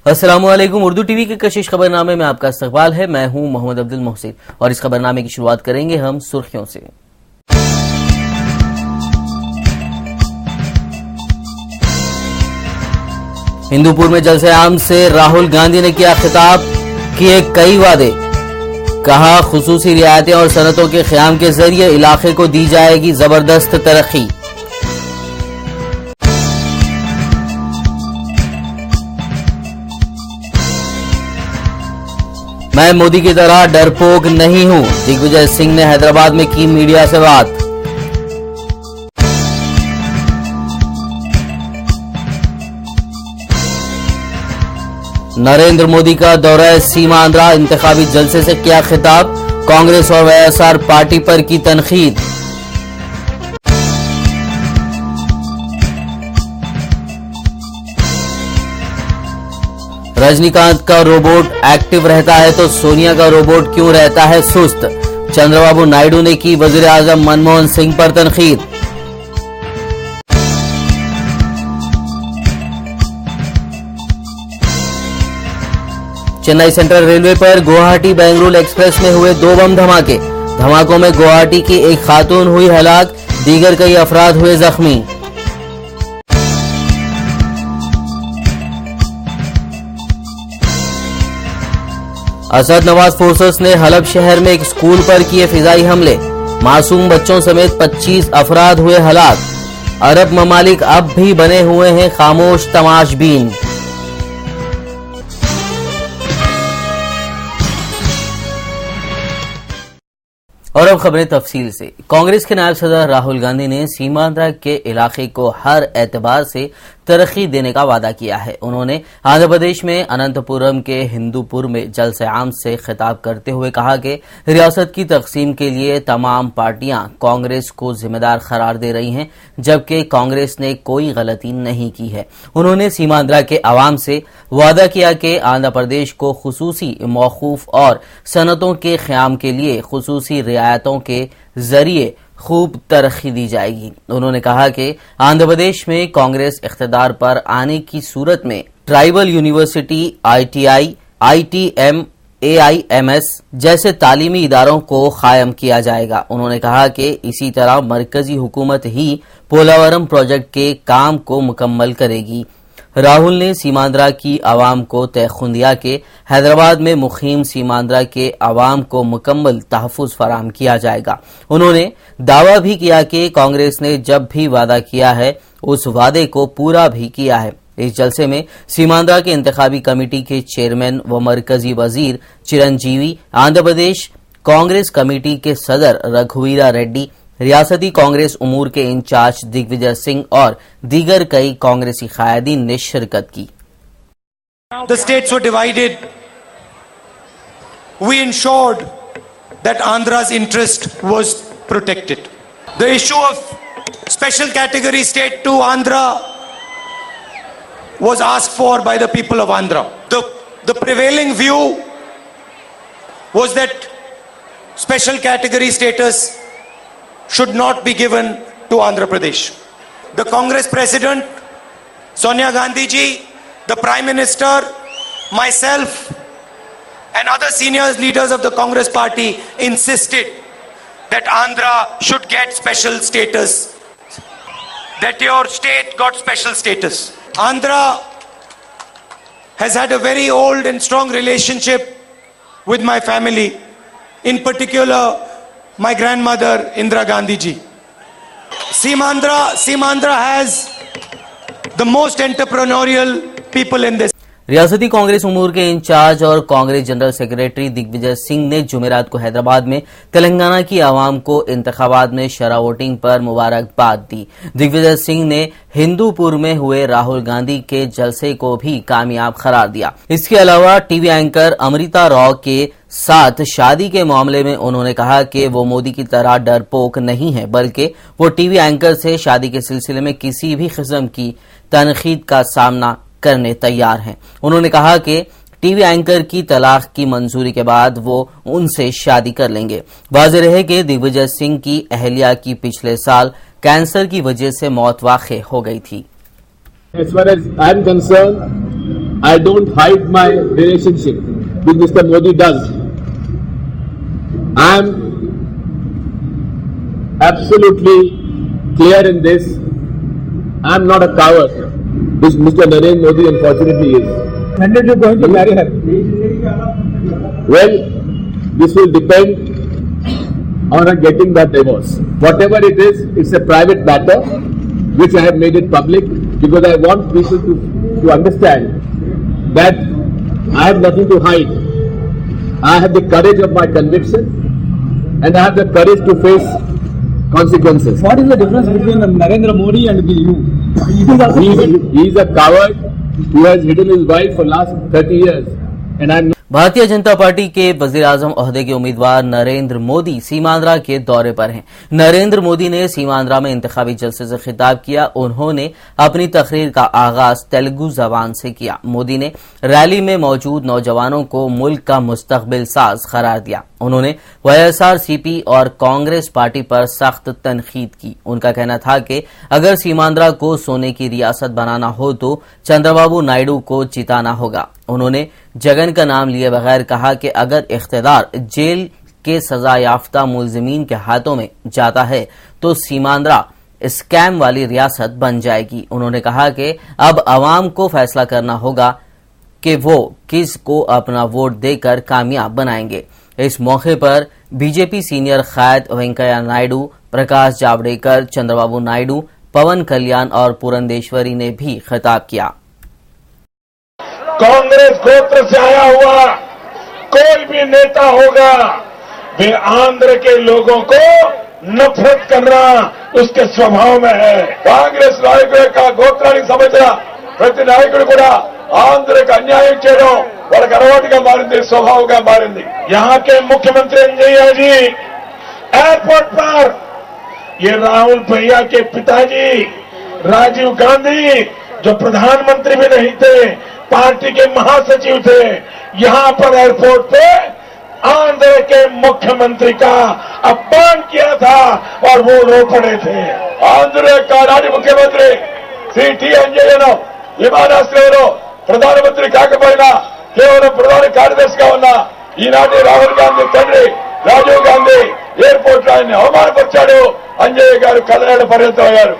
अस्सलामुअलैकुम। उर्दू टीवी के कशिश खबरनामे में आपका इस्तकबाल है। मैं हूं मोहम्मद अब्दुल मोहसिन और इस खबरनामे की शुरुआत करेंगे हम सुर्खियों से। हिंदूपुर में जलसे आम से राहुल गांधी ने किया खिताब, किए कई वादे। कहा खुसूसी रियायतें और सनतों के क़याम के जरिए इलाके को दी जाएगी जबरदस्त तरक्की। मैं मोदी की तरह डरपोक नहीं हूं, दिग्विजय सिंह ने हैदराबाद में की मीडिया से बात। नरेंद्र मोदी का दौरा सीमांध्रा, इंतखाबी जलसे से किया खिताब, कांग्रेस और वाईएसआर पार्टी पर की तनकीद। रजनीकांत का रोबोट एक्टिव रहता है तो सोनिया का रोबोट क्यों रहता है सुस्त। चंद्रबाबू नायडू ने की वजीर आजम मनमोहन सिंह पर तनकीद। चेन्नई सेंट्रल रेलवे पर गुवाहाटी बेंगलुरु एक्सप्रेस में हुए 2 बम धमाके। धमाकों में गुवाहाटी की एक खातून हुई हलाक, दीगर कई अफराद हुए जख्मी। असद नवाज फोर्सेस ने हलब शहर में एक स्कूल पर किए फिजाई हमले, मासूम बच्चों समेत 25 अफराद हुए हलाक। अरब ममालिक अब भी बने हुए हैं खामोश तमाशबीन। और अब खबरें तफसील से। कांग्रेस के नायब सदर राहुल गांधी ने सीमांध्रा के इलाके को हर एतबार से तरक्की देने का वादा किया है। उन्होंने आंध्र प्रदेश में अनंतपुरम के हिंदूपुर में जलसे आम से खिताब करते हुए कहा कि रियासत की तकसीम के लिए तमाम पार्टियां कांग्रेस को जिम्मेदार करार दे रही हैं, जबकि कांग्रेस ने कोई गलती नहीं की है। उन्होंने सीमांध्रा के अवाम से वादा किया कि आंध्र प्रदेश को खुसूसी मौकूफ और सनतों के क़याम के लिए खुसूसी रियायतों के जरिए खूब तरक्की दी जाएगी। उन्होंने कहा कि आंध्र प्रदेश में कांग्रेस इख्तिदार पर आने की सूरत में tribal university, ITI, ITM, AIMS जैसे तालीमी इदारों को कायम किया जाएगा। उन्होंने कहा कि इसी तरह मरकजी हुकूमत ही पोलावरम प्रोजेक्ट के काम को मुकम्मल करेगी। राहुल ने सीमांध्रा की आवाम को तयखुन दिया कि हैदराबाद में मुकीम सीमांध्रा के आवाम को मुकम्मल तहफ़्फ़ुज़ फराहम किया जाएगा। उन्होंने दावा भी किया कि कांग्रेस ने जब भी वादा किया है उस वादे को पूरा भी किया है। इस जलसे में सीमांध्रा के इंतखाबी कमेटी के चेयरमैन व मरकजी वजीर चिरंजीवी, आंध्र प्रदेश कांग्रेस कमेटी के सदर रघुवीरा रेड्डी, रियासती कांग्रेस उमूर के इंचार्ज दिग्विजय सिंह और दीगर कई कांग्रेसी कायदीन ने शिरकत की। The states were divided. We ensured that Andhra's interest was protected. The issue of special category state to Andhra was asked for by the people of Andhra. The prevailing view was that special category status should not be given to Andhra Pradesh. The Congress President, Sonia Gandhi ji, the Prime Minister, myself and other senior leaders of the Congress Party insisted that Andhra should get special status, that your state got special status. Andhra has had a very old and strong relationship with my family, in particular my grandmother Indira Gandhi ji. Simandra has the most entrepreneurial people in this. रियासती कांग्रेस उमूर के in charge और Congress general secretary Digvijay Singh ने जुमेरात को हैदराबाद में तेलंगाना की आवाम को इंतखाबात में शरा वोटिंग पर मुबारकबाद दी। दिग्विजय सिंह ने हिंदूपुर में हुए राहुल गांधी के जलसे को भी कामयाब करार दिया। इसके अलावा टीवी एंकर अमृता राव के साथ शादी के मामले में उन्होंने कहा कि वो मोदी की तरह डरपोक नहीं है, बल्कि वो टीवी एंकर से शादी के सिलसिले में किसी भी किस्म की तनकीद का सामना करने तैयार हैं। उन्होंने कहा कि टीवी एंकर की तलाक की मंजूरी के बाद वो उनसे शादी कर लेंगे। वाज़ेह रहे कि दिग्विजय सिंह की अहलिया की पिछले साल कैंसर की वजह से मौत वाक़ई हो गई थी। As far as I am concerned, I don't hide my relationship with Mr. Modi does. I am absolutely clear in this. I am not a coward, which Mr. Narendra Modi unfortunately is. When did you going to marry her? Well, this will depend on her getting that divorce. Whatever it is, it's a private matter, which I have made it public because I want people to understand that I have nothing to hide. I have the courage of my conviction and I have the courage to face consequences. What is the difference between Narendra Modi and you? He is a coward who has hidden his wife for last 30 years and I am Bharatiya Janata party के वजीर आजम ओहदे के उम्मीदवार नरेंद्र मोदी सीमांध्रा के दौरे पर हैं। नरेंद्र मोदी ने सीमांध्रा में इंतखाबी जलसे से खिताब किया। उन्होंने अपनी तकरीर का आगाज तेलुगु जबान से किया। मोदी ने रैली में मौजूद नौजवानों को मुल्क का मुस्तकबिल साज करार दिया। उन्होंने वाईएसआरसीपी और कांग्रेस पार्टी पर सख्त तनकीद की। उनका कहना था कि अगर सीमांध्रा को सोने की रियासत बनाना हो तो चंद्रबाबू नायडू को जिताना होगा। उन्होंने जगन का नाम लिए बगैर कहा कि अगर इख्तियार जेल के सजा याफ्ता मुलजिमीन के हाथों में जाता है तो सीमांध्रा स्कैम वाली रियासत बन जाएगी। उन्होंने कहा कि अब अवाम को फैसला करना होगा कि वो किस को अपना वोट देकर कामयाब बनाएंगे। इस मौके पर बीजेपी सीनियर कायद वेंकैया नायडू, प्रकाश जावड़ेकर, चंद्रबाबू नायडू, पवन कल्याण और पुरंदेश्वरी ने भी खिताब किया। कांग्रेस गोत्र से आया हुआ कोई भी नेता होगा, वे आंध्र के लोगों को नफरत करना उसके स्वभाव में है। कांग्रेस नायकुల గోత్రానికి సంబంధించిన ప్రతి నాయకుడు కూడా ఆంధ్రకు అన్యాయం చేయడం వాళ్ళకి అలవాటుగా మారింది, స్వభావంగా మారింది। यहाँ के मुख्यमंत्री अंजैया जी एयरपोर्ट पर ये राहुल भैया के पिताजी राजीव गांधी, जो प्रधानमंत्री भी नहीं थे, पार्टी के महासचिव थे, यहां पर एयरपोर्ट पे आंध्र के मुख्यमंत्री का अपमान किया था और वो रो पड़े थे। आंध्र का नाटी मुख्यमंत्री श्री टी अंजय्यను విమానాశ్రయంలో ప్రధానమంత్రి కాకపోయినా కేవలం ప్రధాన కార్యదర్శిగా ఉన్న ఈనాటి రాహుల్ గాంధీ తండ్రి రాజీవ్ గాంధీ ఎయిర్పోర్ట్ లో ఆయన్ని అవమానపరిచాడు। అంజయ్య గారు కళ్ళ పర్యంతం అయ్యారు।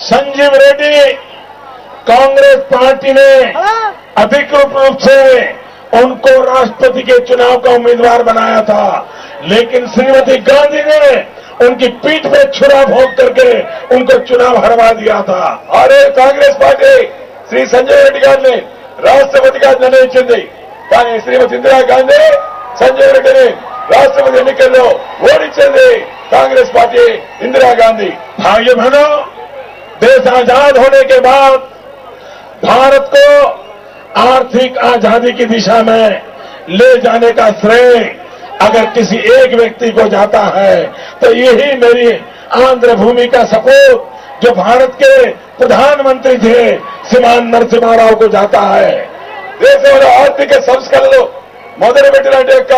संजीव रेड्डी कांग्रेस पार्टी ने अधिकृत रूप से उनको राष्ट्रपति के चुनाव का उम्मीदवार बनाया था, लेकिन श्रीमती गांधी ने उनकी पीठ पे छुरा भोंक करके उनको चुनाव हरवा दिया था। अरे कांग्रेस पार्टी श्री संजय रेड्डी గారిని రాష్ట్రపతిగా నిర్ణయించింది, కానీ శ్రీమతి ఇందిరా గాంధీ సంజయ్ రెడ్డిని రాష్ట్రపతి ఎన్నికల్లో ఓడించింది कांग्रेस पार्टी इंदिरा गांधी। भाइयों बहनों, देश आजाद होने के बाद भारत को आर्थिक आजादी की दिशा में ले जाने का श्रेय अगर किसी एक व्यक्ति को जाता है तो यही मेरी आंध्र भूमि का सपूत, जो भारत के प्रधानमंत्री थे, श्रीमान नरसिम्हा राव को जाता है। దేశంలో ఆర్థిక సంస్కరణలు మొదలుపెట్టినట్టు యొక్క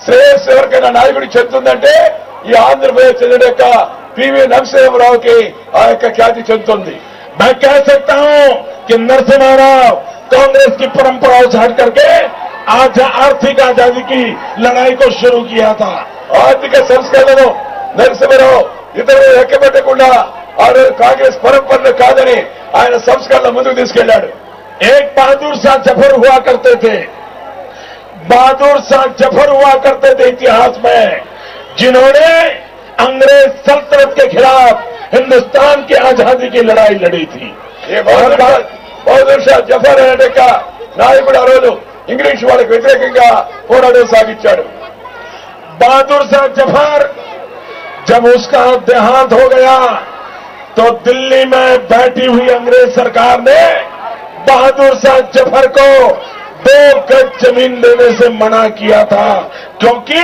శ్రేయస్సు ఎవరికైనా నాయకుడికి చెందుతుందంటే ఈ ఆంధ్రప్రదేశ్ చెందిన యొక్క పివి నరసింహారావుకి ఆ యొక్క ఖ్యాతి చెందుతుంది। मैं कह सकता हूं कि नरसिम्हा राव कांग्रेस की परंपराओं से हट करके आज आर्थिक आजादी की लड़ाई को शुरू किया था। ఆర్థిక సంస్కరణను నరసింహారావు ఇతరులు లెక్కపెట్టకుండా ఆ రోజు కాంగ్రెస్ పరంపరలు కాదని ఆయన సంస్కరణల ముందుకు తీసుకెళ్లాడు। एक बहादुर शाह जफर हुआ करते थे, बहादुर शाह जफर हुआ करते थे इतिहास में, जिन्होंने अंग्रेज सल्तनत के खिलाफ हिंदुस्तान की आजादी की लड़ाई लड़ी थी। ये बहादुर शाह जफर अने नायकुడు ఆ రోజు ఇంగ్లీష్ వాళ్ళకి వ్యతిరేకంగా పోరాటం సాగించాడు। बहादुर शाह जफर जब उसका देहांत हो गया तो दिल्ली में बैठी हुई अंग्रेज सरकार ने बहादुर शाह जफर को 2 गज जमीन देने से मना किया था, क्योंकि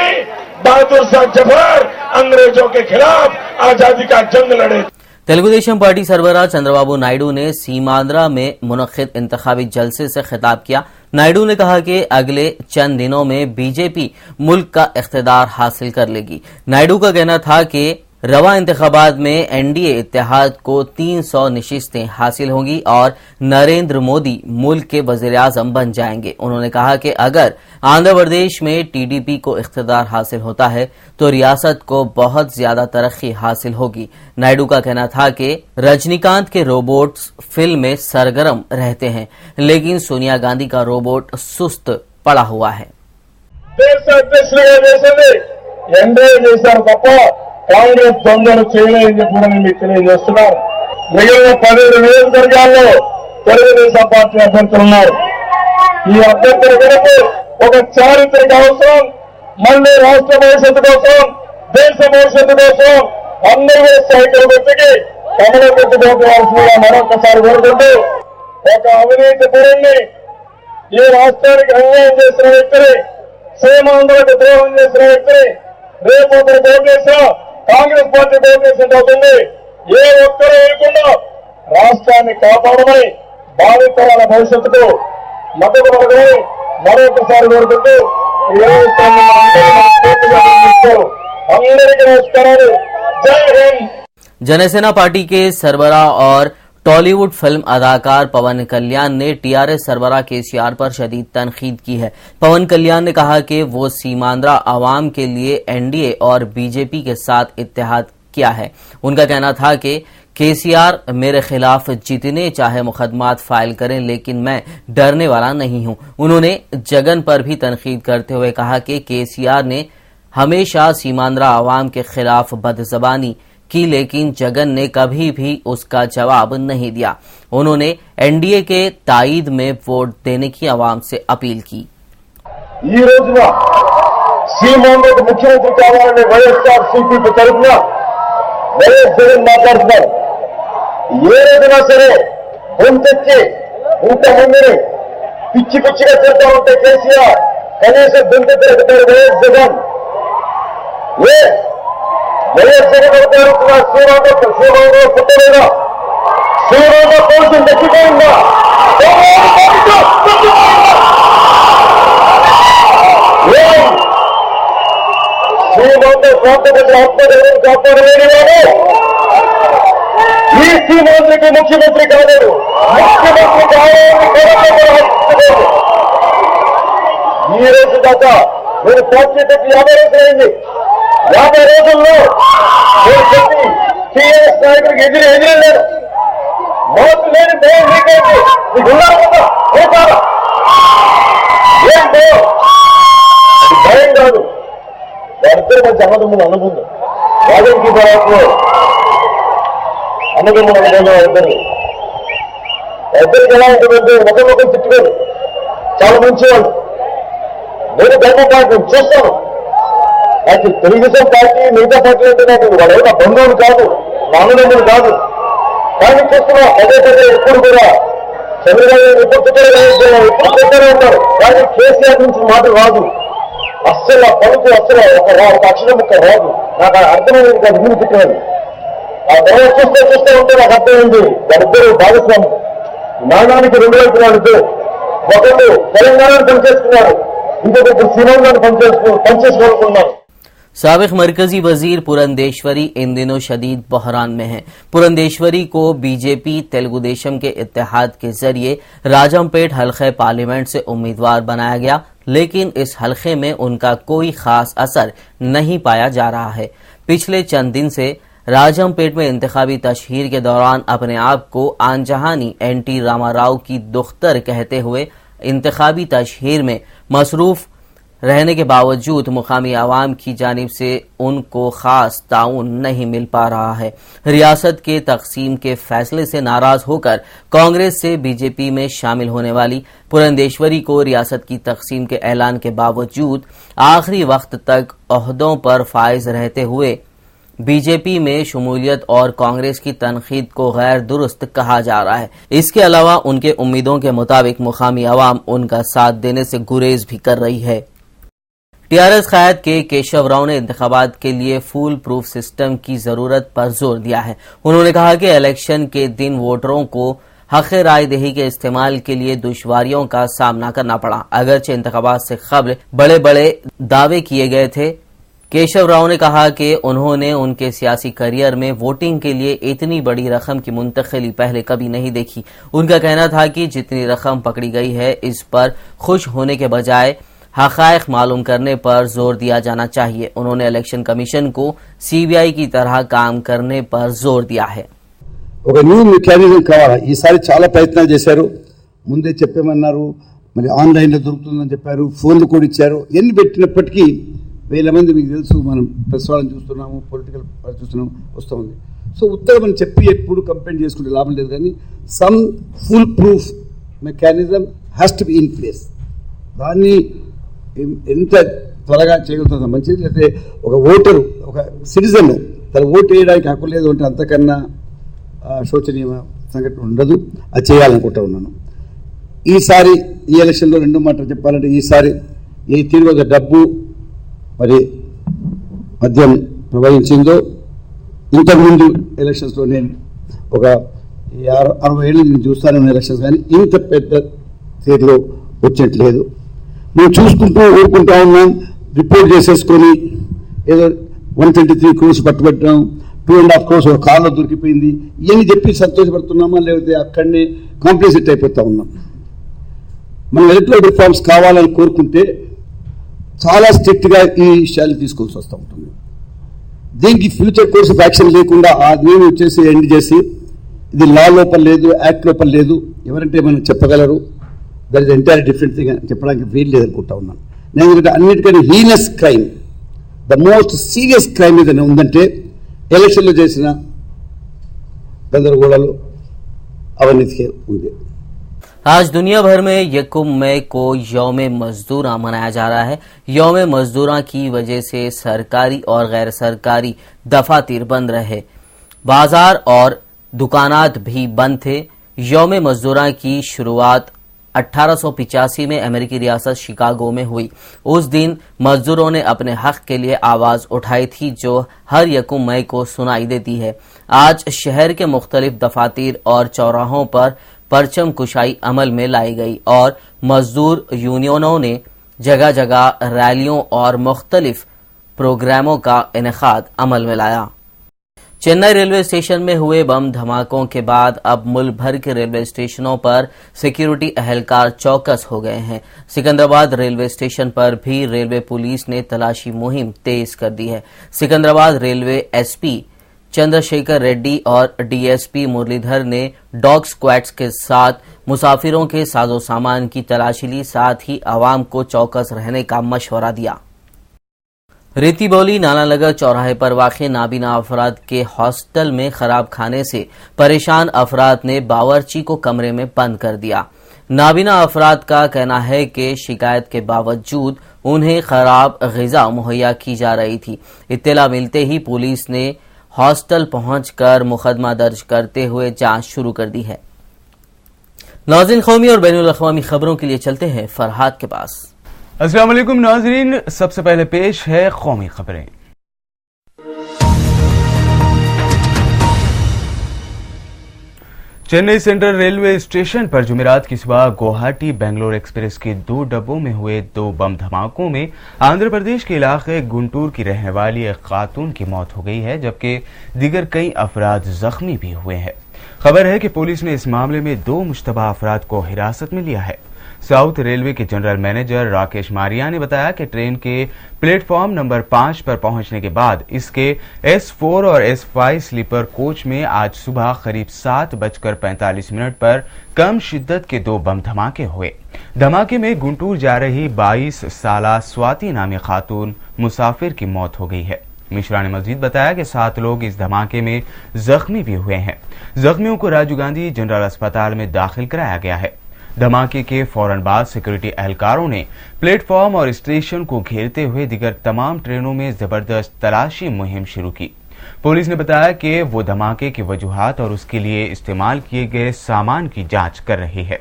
बहादुर शाह जफर अंग्रेजों के खिलाफ आजादी का जंग लड़े। तेलुगुदेशम पार्टी सरबराह चंद्रबाबू नायडू ने सीमांध्रा में मुनक्किद इंतखाबी जलसे से खिताब किया। नायडू ने कहा कि अगले चंद दिनों में बीजेपी मुल्क का इख्तियार हासिल कर लेगी। नायडू का कहना था कि रवा इंतखाबात में एनडीए इत्तेहाद को 300 नशिस्तें हासिल होंगी और नरेंद्र मोदी मुल्क के वज़ीर-ए-आज़म बन जाएंगे। उन्होंने कहा कि अगर आंध्र प्रदेश में टीडीपी को इख्तिदार हासिल होता है तो रियासत को बहुत ज्यादा तरक्की हासिल होगी। नायडू का कहना था कि रजनीकांत के रोबोट्स फिल्म में सरगर्म रहते हैं, लेकिन सोनिया गांधी का रोबोट सुस्त पड़ा हुआ है। కాంగ్రెస్ దొంగలు చేయలేని చెప్పి కూడా నేను మీకు తెలియజేస్తున్నాను. మిగిలిన 17 నియోజకవర్గాల్లో తెలుగుదేశం పార్టీ అభ్యర్థులు ఉన్నారు. ఈ అభ్యర్థుల కొరకు ఒక చారిత్రక అవసరం, మళ్లీ రాష్ట్ర భవిష్యత్తు కోసం, దేశ భవిష్యత్తు కోసం అందరూ సైకిల్ వ్యక్తికి కమల పెట్టుకోవాల్సిందిగా మరొకసారి కోరుకుంటూ, ఒక అవినీతి పరుణ్ణి, ఈ రాష్ట్రానికి అన్యాయం చేసిన వ్యక్తిని, సీమాంధ్రకు ద్రోహం చేసిన వ్యక్తిని రేపు ఓటేసినా కాంగ్రెస్ పార్టీ ఓటేసినట్టు అవుతుంది. ఏ ఒక్కరూ లేకుండా రాష్ట్రాన్ని కాపాడమని, భావితరాల భవిష్యత్తుకు మద్దతు పడమని మరొకసారి కోరుకుంటూ అందరికీ నమస్కారాలు. జై హింద్. जनसेना पार्टी के सरबराह और टॉलीवुड फिल्म अदाकार पवन कल्याण ने टीआरएस सरबराह केसीआर पर शदीद तनकीद की है। पवन कल्याण ने कहा कि वो सीमांध्रा अवाम के लिए एनडीए और बीजेपी के साथ इत्तेहाद किया है। उनका कहना था कि केसीआर मेरे खिलाफ जितने चाहे मुकदमात फाइल करें, लेकिन मैं डरने वाला नहीं हूं। उन्होंने जगन पर भी तनकीद करते हुए कहा कि केसीआर ने हमेशा सीमांध्रा अवाम के खिलाफ बदजबानी की, लेकिन जगन ने कभी भी उसका जवाब नहीं दिया। उन्होंने एनडीए के ताईद में वोट देने की आवाम से अपील की। ఈ రోజున సీమాంధ్రకు ముఖ్యమంత్రి కావాలని వైఎస్ఆర్సీపీ తరఫున వైఎస్ జగన్ మాట్లాడుతున్నారు. ఏ రోజునా సరే గొంతెత్తి ఇంతమందిని పిచ్చి పిచ్చిగా చేస్తా ఉంటే కేసీఆర్ కనీసం గొంతెత్తారు వైఎస్ జగన్. వైఎస్ జగన్ అవుతారు సీమాంధ్ర పుట్టలేదా? సీమాంధ్ర కోసం దక్కిపోయిందా? సీమాంధ్ర ప్రాంత ఆత్మగౌరవం కాపాడలేని వాడు ఈ సీమాంధ్రకి ముఖ్యమంత్రి కాలేడు. ముఖ్యమంత్రి కావాలని ఈ రోజు దాకా నేను పార్టీ పెట్టి 50 రోజులు అయింది. 50 రోజుల్లో నేను చెప్పి టీఆర్ఎస్ నాయకుడికి ఎదిరెళ్ళాను. మాకు లేని భయం మీకేంటి? మీకు ఉన్నారు కదా, పోతారా? ఏం భయం? భయం కాదు, వారిద్దరి మధ్య అన్నదమ్ములు అనుకుంది. వారికి భారత్లో అన్నదమ్ములు అనుకుందాం. ఇద్దరికి ఎలా ఉంటుందంటే ఒకరినొకరు తిట్టుకోరు, చాలా మంచివాళ్ళు. నేను గర్వపాటు చూస్తాను. నాకు తెలుగుదేశం పార్టీ మిగతా పార్టీ అంటే నాకు వాళ్ళ బంధువులు కాదు, నా అన్నదమ్ములు కాదు. కానీ చూస్తున్నా పదే పదే ఎప్పుడు కూడా చంద్రబాబు ఎప్పుడు పెట్టారే ఉంటారు, కానీ కేసీఆర్ నుంచి మాట రాదు. అస్సలు పలుకు అస్సలు ఒక అక్షరం ముక్క రాదు. నాకు అర్థమైంది కాదు ముందు తిట్టినది. ఆ తర్వాత చూస్తే ఉంటే నాకు అర్థమైంది వాళ్ళిద్దరు భాగస్వామి. నాణానికి 2 వైపులు వాడిద్దరు. ఒకళ్ళు తెలంగాణను పనిచేస్తున్నారు, ఇంకొకరు శ్రీలంకను పనిచేసుకోవాలనుకున్నారు. साबिक मरकजी वजीर पुरंदेश्वरी इन दिनों शदीद बहरान में हैं। पुरंदेश्वरी को बीजेपी तेलुगु देशम के इत्तेहाद के जरिए राजमपेट हलके पार्लियामेंट से उम्मीदवार बनाया गया, लेकिन इस हलके में उनका कोई खास असर नहीं पाया जा रहा है। पिछले चंद दिन से राजमपेट में इंतखाबी तशहीर के दौरान अपने आप को आनजहानी एनटी रामाराव की दुख्तर कहते हुए इंतखाबी तशहीर में मसरूफ रहने के बावजूद मुकामी आवाम की जानिब से उनको खास ताउन नहीं मिल पा रहा है। रियासत के तकसीम के फैसले से नाराज होकर कांग्रेस से बीजेपी में शामिल होने वाली पुरंदेश्वरी को रियासत की तकसीम के ऐलान के बावजूद आखिरी वक्त तक ओहदों पर फाइज रहते हुए बीजेपी में शमूलियत और कांग्रेस की तनकीद को गैर दुरुस्त कहा जा रहा है। इसके अलावा उनके उम्मीदों के मुताबिक मुकामी आवाम उनका साथ देने से गुरेज भी कर रही है। टीआरएस कायद के केशव राव ने इंतखाबात के लिए फूल प्रूफ सिस्टम की जरूरत पर जोर दिया है। उन्होंने कहा कि इलेक्शन के दिन वोटरों को हक राय दही के इस्तेमाल के लिए दुश्वारियों का सामना करना पड़ा। अगरचे इंतखाबात से कबल बड़े बड़े दावे किए गए थे, केशव राव ने कहा कि उन्होंने उनके सियासी करियर में वोटिंग के लिए इतनी बड़ी रकम की मुंतकिली पहले कभी नहीं देखी। उनका कहना था कि जितनी रकम पकड़ी गई है इस पर खुश होने के बजाय हक़ाइक़ मालूम करने पर जोर दिया जाना चाहिए। उन्होंने इलेक्शन कमीशन को सीबीआई की तरह काम करने पर जोर दिया है। ఒక న్యూ మెకానిజం కావాలా। ఈసారి చాలా ప్రయత్నాలు చేశారు, ముందే చెప్పేమన్నారు, మరి ఆన్లైన్లో దొరుకుతుందని చెప్పారు, ఫోన్లు కూడా ఇచ్చారు. ఎన్ని పెట్టినప్పటికీ వేల మంది, మీకు తెలుసు, మనం ప్రెస్ వాళ్ళని చూస్తున్నాము, పొలిటికల్ చూస్తున్నాము, వస్తూ ఉంది. సో ఉత్తరం అని చెప్పి ఎప్పుడు కంప్లైంట్ చేసుకుంటే లాభం లేదు, కానీ some full proof mechanism has to be in place. దాన్ని ఎంత త్వరగా చేయగలుగుతుందో మంచిది. లేకపోతే ఒక ఓటరు, ఒక సిటిజన్ తన ఓటు వేయడానికి హక్కు లేదు అంటే అంతకన్నా శోచనీయ సంఘటన ఉండదు. అది చేయాలనుకుంటా ఉన్నాను. ఈసారి ఈ ఎలక్షన్లో రెండు మాటలు చెప్పాలంటే, ఈసారి ఏ తీరుగా డబ్బు మరి మద్యం ప్రవహించిందో, ఇంతకుముందు ఎలక్షన్స్లో నేను ఒక 60 ఏళ్ళు నేను చూస్తాను ఎలక్షన్స్, కానీ ఇంత పెద్ద తీరులో వచ్చేట్లేదు. మేము చూసుకుంటూ ఊరుకుంటా ఉన్నాం, రిపోర్ట్ చేసేసుకొని ఏదో 123 crores పట్టుబట్టాం, 2.5 crores ఒక కార్లో దొరికిపోయింది, ఇవన్నీ చెప్పి సంతోషపడుతున్నామా, లేకపోతే అక్కడనే కాంప్లిసిట్ అయిపోతా ఉన్నాం. మనం ఎలక్ట్రల్ రిఫార్మ్స్ కావాలని కోరుకుంటే చాలా స్ట్రిక్ట్గా ఈ విషయాలు తీసుకోవాల్సి వస్తూ ఉంటుంది. దీనికి ఫ్యూచర్ కోర్స్ ఆఫ్ యాక్షన్ లేకుండా ఆ నేను వచ్చేసి ఎండ్ చేసి ఇది లా లోపల లేదు, యాక్ట్ లోపల లేదు, ఎవరంటే మనం చెప్పగలరు, that is entire different thing అని చెప్పడానికి వీలు లేదనుకుంటా ఉన్నాను. నేను ఎందుకంటే అన్నిటికంటే heinous crime, the most serious crime ఏదైనా ఉందంటే ఎలక్షన్లో చేసిన గందరగోళాలు, అవినీతికే ఉంది. आज दुनिया भर में यकुम मई को यौम मजदूरा मनाया जा रहा है। यौम मजदूरा की वजह से सरकारी और गैर सरकारी दफातर बंद रहे, बाजार और दुकानात भी बंद थे। यौम मजदूरा की शुरुआत 1885 में अमेरिकी रियासत शिकागो में हुई। उस दिन मजदूरों ने अपने हक के लिए आवाज उठाई थी, जो हर यकुम मई को सुनाई देती है। आज शहर के मुख्तलिफ दफातर और चौराहों पर परचम कुशाई अमल में लाई गई और मजदूर यूनियनों ने जगह जगह रैलियों और मुख्तलिफ प्रोग्रामों का इनेकाद अमल में लाया। चेन्नई रेलवे स्टेशन में हुए बम धमाकों के बाद अब मुल्क भर के रेलवे स्टेशनों पर सिक्योरिटी अहलकार चौकस हो गए हैं। सिकंदराबाद रेलवे स्टेशन पर भी रेलवे पुलिस ने तलाशी मुहिम तेज कर दी है। सिकंदराबाद रेलवे एसपी चंद्रशेखर रेड्डी और डीएसपी मुरलीधर ने डॉग स्क्वाड्स के साथ मुसाफिरों के साजो सामान की तलाशी ली, साथ ही आवाम को चौकस रहने का मशवरा दिया। रेतीबोली नानानगर चौराहे पर वाक़े नाबीना अफराद के हॉस्टल में खराब खाने से परेशान अफराद ने बावर्ची को कमरे में बंद कर दिया। नाबीना अफराद का कहना है कि शिकायत के बावजूद उन्हें खराब ग़िज़ा मुहैया की जा रही थी। इत्तला मिलते ही पुलिस ने हॉस्टल पहुंचकर मुकदमा दर्ज करते हुए जांच शुरू कर दी है। नाज़रीन, कौमी और बैनुल अक़वामी खबरों के लिए चलते हैं फरहाद के पास। अस्सलाम वालेकुम नाज़रीन, सबसे पहले पेश है कौमी खबरें। चेन्नई सेंट्रल रेलवे स्टेशन पर जुमेरात की सुबह गुवाहाटी बेंगलोर एक्सप्रेस के 2 डब्बों में हुए 2 बम धमाकों में आंध्र प्रदेश के इलाके गुंटूर की रहने वाली एक खातून की मौत हो गई है, जबकि दीगर कई अफराद जख्मी भी हुए हैं। खबर है कि पुलिस ने इस मामले में 2 मुश्तबा अफराद को हिरासत में लिया है। साउथ रेलवे के जनरल मैनेजर राकेश मारिया ने बताया कि ट्रेन के प्लेटफॉर्म नंबर 5 पर पहुंचने के बाद इसके S4 और S5 स्लीपर कोच में आज सुबह करीब 7:45 पर कम शिद्दत के 2 बम धमाके हुए। धमाके में गुंटूर जा रही 22 साला स्वाति नामी खातून मुसाफिर की मौत हो गई है। मिश्रा ने मजीद बताया कि 7 लोग इस धमाके में जख्मी भी हुए हैं। जख्मियों को राजीव गांधी जनरल अस्पताल में दाखिल कराया गया है। धमाके के फौरन बाद सिक्योरिटी एहलकारों ने प्लेटफॉर्म और स्टेशन को घेरते हुए दीगर तमाम ट्रेनों में जबरदस्त तलाशी मुहिम शुरू की। पुलिस ने बताया कि वो धमाके की वजूहात और उसके लिए इस्तेमाल किए गए सामान की जांच कर रही है।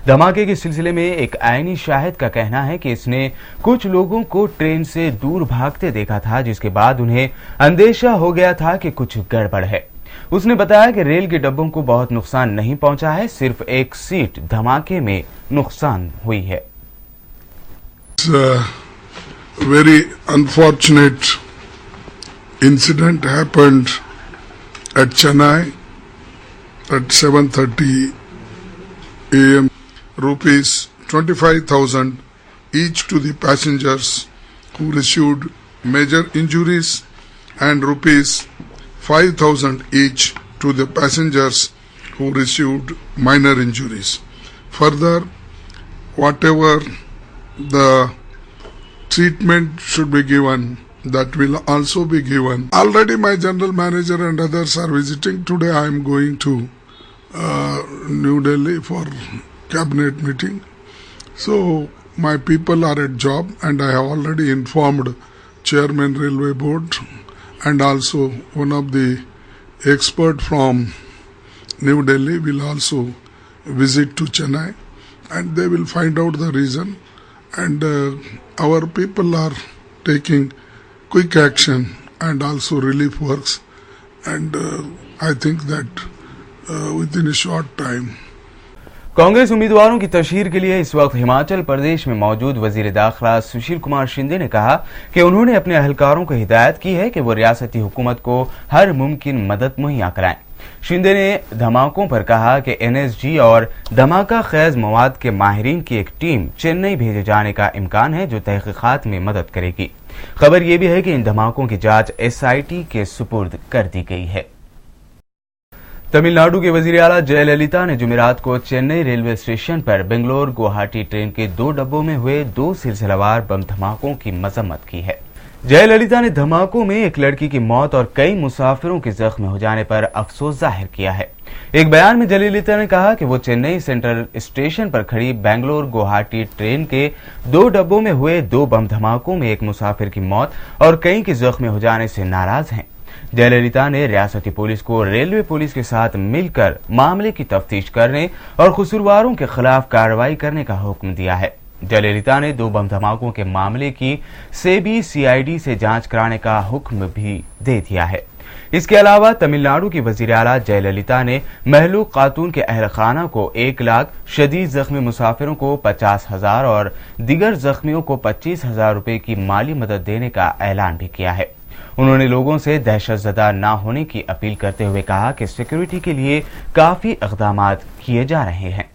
धमाके के सिलसिले में एक आईनी शाहिद का कहना है कि इसने कुछ लोगों को ट्रेन से दूर भागते देखा था, जिसके बाद उन्हें अंदेशा हो गया था कि कुछ गड़बड़ है। उसने बताया कि रेल के डब्बों को बहुत नुकसान नहीं पहुंचा है, सिर्फ एक सीट धमाके में नुकसान हुई है। Very unfortunate incident happened at Chennai at 7:30 a.m. Rupees 25,000 each to the passengers who received major injuries and rupees 5,000 each to the passengers who received minor injuries. Further, whatever the treatment should be given, that will also be given. Already my general manager and others are visiting. Today I am going to New Delhi for cabinet meeting. So my people are at job, and I have already informed Chairman Railway Board and also one of the expert from New Delhi will also visit to Chennai, and they will find out the reason, and our people are taking quick action and also relief works, and I think that within a short time. Congress उम्मीदवारों की तशहीर के लिए इस वक्त हिमाचल प्रदेश में मौजूद वजीर दाखिला सुशील कुमार शिंदे ने कहा कि उन्होंने अपने अहलकारों को हिदायत की है कि वो रियासती हुकूमत को हर मुमकिन मदद मुहैया कराएं। शिंदे ने धमाकों पर कहा कि एनएसजी और धमाका खेज मवाद के माहिरीन की एक टीम चेन्नई भेजे जाने का इम्कान है जो तहकीकात में मदद करेगी। खबर यह भी है कि इन धमाकों की जांच एसआईटी के सुपुर्द कर दी गई है। तमिलनाडु के वजीर आला जयललिता ने जुमेरात को चेन्नई रेलवे स्टेशन पर बेंगलोर गुवाहाटी ट्रेन के 2 डब्बों में हुए 2 सिलसिलेवार बम धमाकों की मजम्मत की है। जयललिता ने धमाकों में एक लड़की की मौत और कई मुसाफिरों के जख्मी हो जाने पर अफसोस जाहिर किया है। एक बयान में जयललिता ने कहा कि वो चेन्नई सेंट्रल स्टेशन पर खड़ी बेंगलोर गुवाहाटी ट्रेन के 2 डब्बों में हुए 2 बम धमाकों में एक मुसाफिर की मौत और कई के जख्मी हो जाने से नाराज हैं। जयललिता ने रियासती पुलिस को रेलवे पुलिस के साथ मिलकर मामले की तफ्तीश करने और कसूरवारों के खिलाफ कार्रवाई करने का हुक्म दिया है। जयललिता ने 2 बम धमाकों के मामले की सेबी सीआईडी से जांच कराने का हुक्म भी दे दिया है। इसके अलावा तमिलनाडु की वजीर आला जयललिता ने महलूक खातून के अहल खाना को 1 लाख, शदीद जख्मी मुसाफिरों को 50,000 और दीगर जख्मियों को 25,000 रुपए की माली मदद देने का ऐलान भी किया है। उन्होंने लोगों से दहशतजदा न होने की अपील करते हुए कहा कि सिक्योरिटी के लिए काफी इक़दाम किए जा रहे हैं।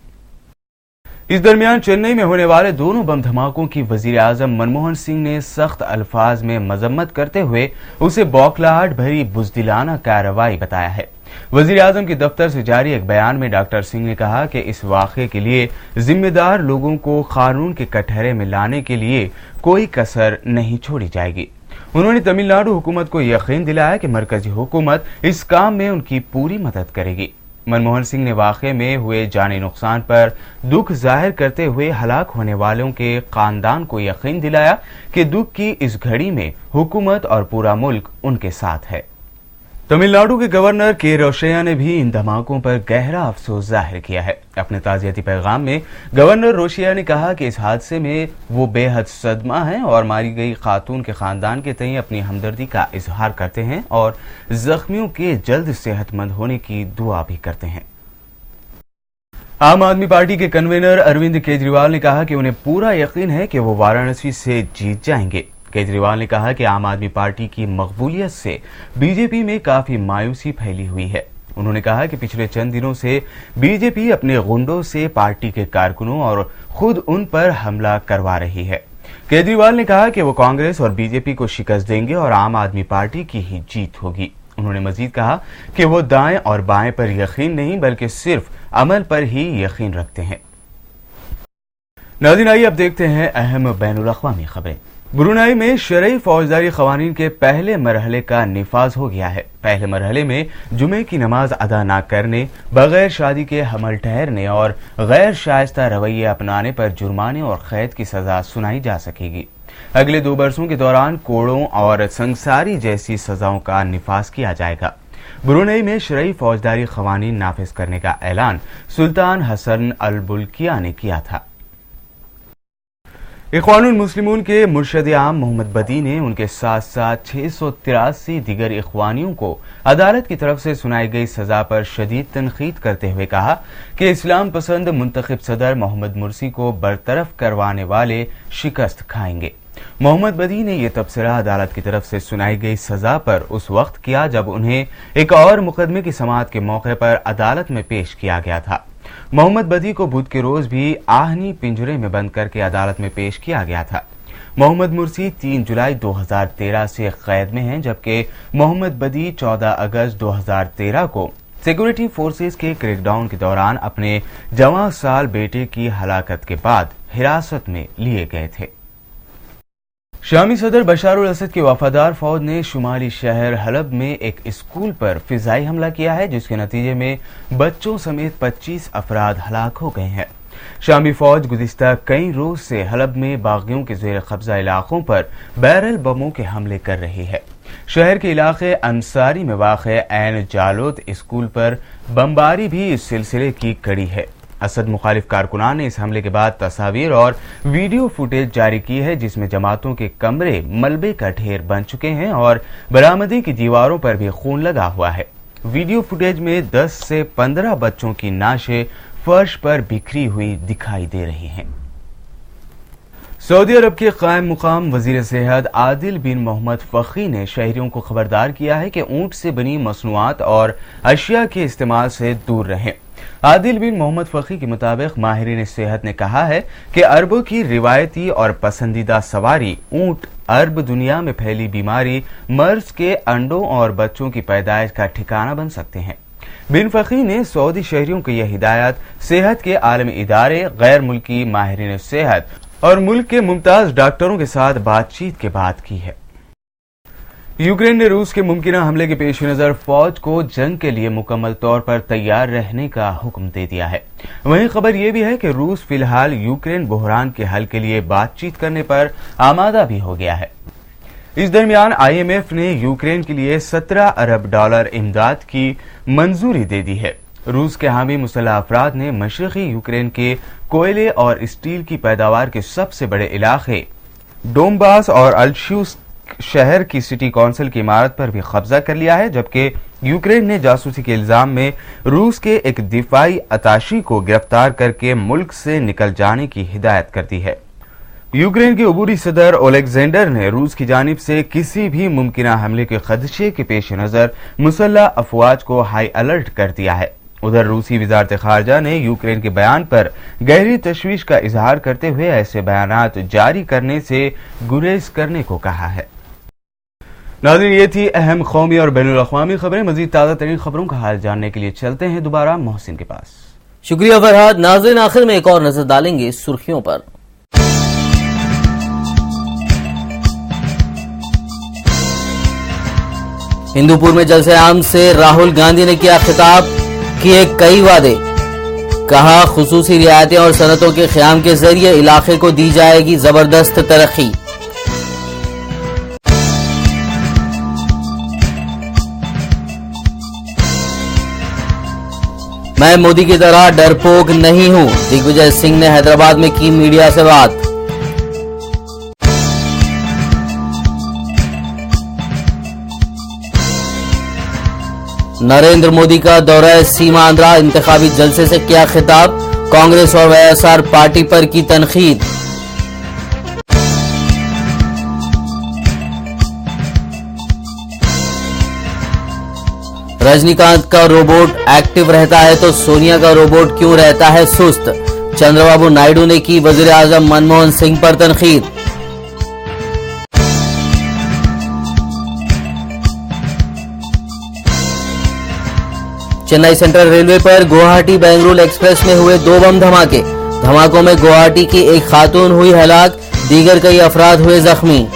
इस दरमियान चेन्नई में होने वाले दोनों बम धमाकों की वजीर आजम मनमोहन सिंह ने सख्त अल्फाज में मजम्मत करते हुए उसे बौखलाहट भरी बुज़दिलाना कार्रवाई बताया है। वजीर आजम के दफ्तर से जारी एक बयान में डॉक्टर सिंह ने कहा कि इस वाक़े के लिए जिम्मेदार लोगों को कानून के कटहरे में लाने के लिए कोई कसर नहीं छोड़ी जाएगी। उन्होंने तमिलनाडु हुकूमत को यकीन दिलाया कि मरकजी हुकूमत इस काम में उनकी पूरी मदद करेगी। मनमोहन सिंह ने वाक़े में हुए जानी नुकसान पर दुख जाहिर करते हुए हलाक होने वालों के खानदान को यकीन दिलाया कि दुख की इस घड़ी में हुकूमत और पूरा मुल्क उनके साथ है। तमिलनाडु के गवर्नर के रोशैया ने भी इन धमाकों पर गहरा अफसोस जाहिर किया है। अपने ताज़ियती पैगाम में गवर्नर रोशैया ने कहा कि इस हादसे में वो बेहद सदमा है और मारी गई खातून के खानदान के तय अपनी हमदर्दी का इजहार करते हैं और जख्मियों के जल्द सेहतमंद होने की दुआ भी करते हैं। आम आदमी पार्टी के कन्वीनर अरविंद केजरीवाल ने कहा कि उन्हें पूरा यकीन है कि वो वाराणसी से जीत जाएंगे। केजरीवाल ने कहा कि आम आदमी पार्टी की मकबूलियत से बीजेपी में काफी मायूसी फैली हुई है। उन्होंने कहा कि पिछले चंद दिनों से बीजेपी अपने गुंडों से पार्टी के कारकुनों और खुद उन पर हमला करवा रही है। केजरीवाल ने कहा कि वो कांग्रेस और बीजेपी को शिकस्त देंगे और आम आदमी पार्टी की ही जीत होगी। उन्होंने मजीद कहा कि वो दाएं और बाएं पर यकीन नहीं बल्कि सिर्फ अमल पर ही यकीन रखते हैं। नाज़रीन, आइए अब देखते हैं अहम बैनुल अक़वामी खबरें। ब्रुनाई में शरई फौजदारी क़वानीन के पहले मरहले का निफाज हो गया है। पहले मरहले में जुमे की नमाज अदा न करने, बगैर शादी के हमल ठहरने और गैर शाइस्ता रवैये अपनाने पर जुर्माने और कैद की सजा सुनाई जा सकेगी। अगले 2 बरसों के दौरान कोड़ों और संसारी जैसी सजाओं का निफाज किया जाएगा। ब्रुनाई में शरई फौजदारी क़वानीन नाफिज करने का ऐलान सुल्तान हसन अल बुल्किया ने किया था। इख्वानुल मुस्लिमून के मुर्शद आम मोहम्मद बदी ने उनके साथ साथ 683 दीगर इख्वानियों को अदालत की तरफ से सुनाई गई सजा पर शदीद तनकीद करते हुए कहा कि इस्लाम पसंद मुंतखब सदर मोहम्मद मुर्सी को बरतरफ करवाने वाले शिकस्त खाएंगे। मोहम्मद बदी ने यह तबसरा अदालत की तरफ से सुनाई गई सजा पर उस वक्त किया जब उन्हें एक और मुकदमे की समाअत के मौके पर अदालत में पेश किया गया था। मोहम्मद बदी को बुध के रोज भी आहनी पिंजरे में बंद करके अदालत में पेश किया गया था। मोहम्मद मुर्सी 3 जुलाई 2013 से कैद में हैं, जबकि मोहम्मद बदी 14 अगस्त 2013 को सिक्योरिटी फोर्सेस के क्रैकडाउन के दौरान अपने जवां साल बेटे की हलाकत के बाद हिरासत में लिए गए थे। शामी सदर बशार उल असद की वफादार फौज ने शुमाली शहर हलब में एक स्कूल पर फिजाई हमला किया है, जिसके नतीजे में बच्चों समेत 25 अफराद हलाक हो गए हैं। शामी फौज गुज़िश्ता कई रोज से हलब में बागियों के ज़ेर कब्जा इलाकों पर बैरल बमों के हमले कर रही है। शहर के इलाके अंसारी में वाक़े ऐन जालोत स्कूल पर बमबारी भी इस सिलसिले की कड़ी है। असद मुखालिफ कारकुनान ने इस हमले के बाद तस्वीर और वीडियो फुटेज जारी की है, जिसमें जमातों के कमरे मलबे का ढेर बन चुके हैं और बरामदी की दीवारों पर भी खून लगा हुआ है। वीडियो फुटेज में 10 से 15 बच्चों की नाशें फर्श पर बिखरी हुई दिखाई दे रही हैं। सऊदी अरब के कायम मुकाम वजीर सेहत आदिल बिन मोहम्मद फखी ने शहरियों को खबरदार किया है कि ऊंट से बनी मसनूआत और अशिया के इस्तेमाल से दूर रहें। आदिल बिन मोहम्मद फखी के मुताबिक माहिरीन सेहत ने कहा है कि अरबों की रिवायती और पसंदीदा सवारी ऊंट अरब दुनिया में फैली बीमारी मर्ज के अंडों और बच्चों की पैदाइश का ठिकाना बन सकते हैं। बिन फखी ने सऊदी शहरियों को यह हिदायत सेहत के आलमी इदारे, गैर मुल्की माहिरीन सेहत और मुल्क के मुमताज डॉक्टरों के साथ बातचीत के बाद की है। यूक्रेन ने रूस के मुमकिना हमले के पेश नजर फौज को जंग के लिए मुकम्मल तौर पर तैयार रहने का हुक्म दे दिया है। वहीं खबर यह भी है कि रूस फिलहाल यूक्रेन बहरान के हल के लिए बातचीत करने पर आमादा भी हो गया है। इस दरमियान IMF ने यूक्रेन के लिए 17 अरब डॉलर इमदाद की मंजूरी दे दी है। रूस के हामी मुसल्लह अफराद ने मशरक़ी यूक्रेन के कोयले और स्टील की पैदावार के सबसे बड़े इलाके डोम्बास और अल्शूस शहर की सिटी काउंसिल की इमारत पर भी कब्जा कर लिया है, जबकि यूक्रेन ने जासूसी के इल्जाम में रूस के एक दिफाई अताशी को गिरफ्तार करके मुल्क से निकल जाने की हिदायत कर दी है। यूक्रेन के अबूरी सदर ओलेक्जेंडर ने रूस की जानिब से किसी भी मुमकिना हमले के खदशे के पेश नजर मुसल्लह अफवाज को हाई अलर्ट कर दिया है। उधर रूसी वजारत खारजा ने यूक्रेन के बयान पर गहरी तशवीश का इजहार करते हुए ऐसे बयानात जारी करने से गुरेज करने को कहा है। नाज़रीन, ये थी अहम कौमी और बैनुल अक़वामी खबरें। मजीद ताज़ा तरीन खबरों का हाल जानने के लिए चलते हैं दोबारा मोहसिन के पास। शुक्रिया फरहाद। नाज़रीन, आखिर में एक और नजर डालेंगे सुर्खियों पर। हिंदूपुर में जलसे आम से राहुल गांधी ने किया खिताब, किए कई वादे। कहा खुसूसी रियायतें और सनतों के क़याम के जरिए इलाके को दी जाएगी जबरदस्त तरक्की। मैं मोदी की तरह डरपोक नहीं हूं, दिग्विजय सिंह ने हैदराबाद में की मीडिया से बात। नरेंद्र मोदी का दौरा सीमांध्रा इंतखाबी जलसे से किया खिताब, कांग्रेस और वाईएसआर पार्टी पर की तनकीद। रजनीकांत का रोबोट एक्टिव रहता है तो सोनिया का रोबोट क्यों रहता है सुस्त, चंद्रबाबू नायडू ने की वजीर आजम मनमोहन सिंह पर तनकीद। चेन्नई सेंट्रल रेलवे पर गुवाहाटी बेंगलुरु एक्सप्रेस में हुए 2 बम धमाके। धमाकों में गुवाहाटी की एक खातून हुई हलाक, दीगर कई अफराद हुए जख्मी।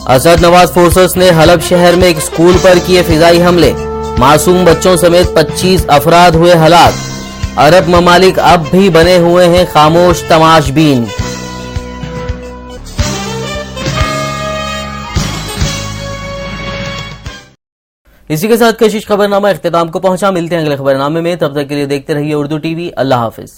असद नवाज फोर्सेस ने हलब शहर में एक स्कूल पर किए फिजाई हमले, मासूम बच्चों समेत 25 अफराद हुए हलाक। अरब ममालिक अब भी बने हुए हैं खामोश तमाशबीन। इसी के साथ कशिश खबरनामा इख्तिताम को पहुंचा। मिलते हैं अगले खबरनामे में, तब तक के लिए देखते रहिए उर्दू टीवी। अल्लाह हाफिज।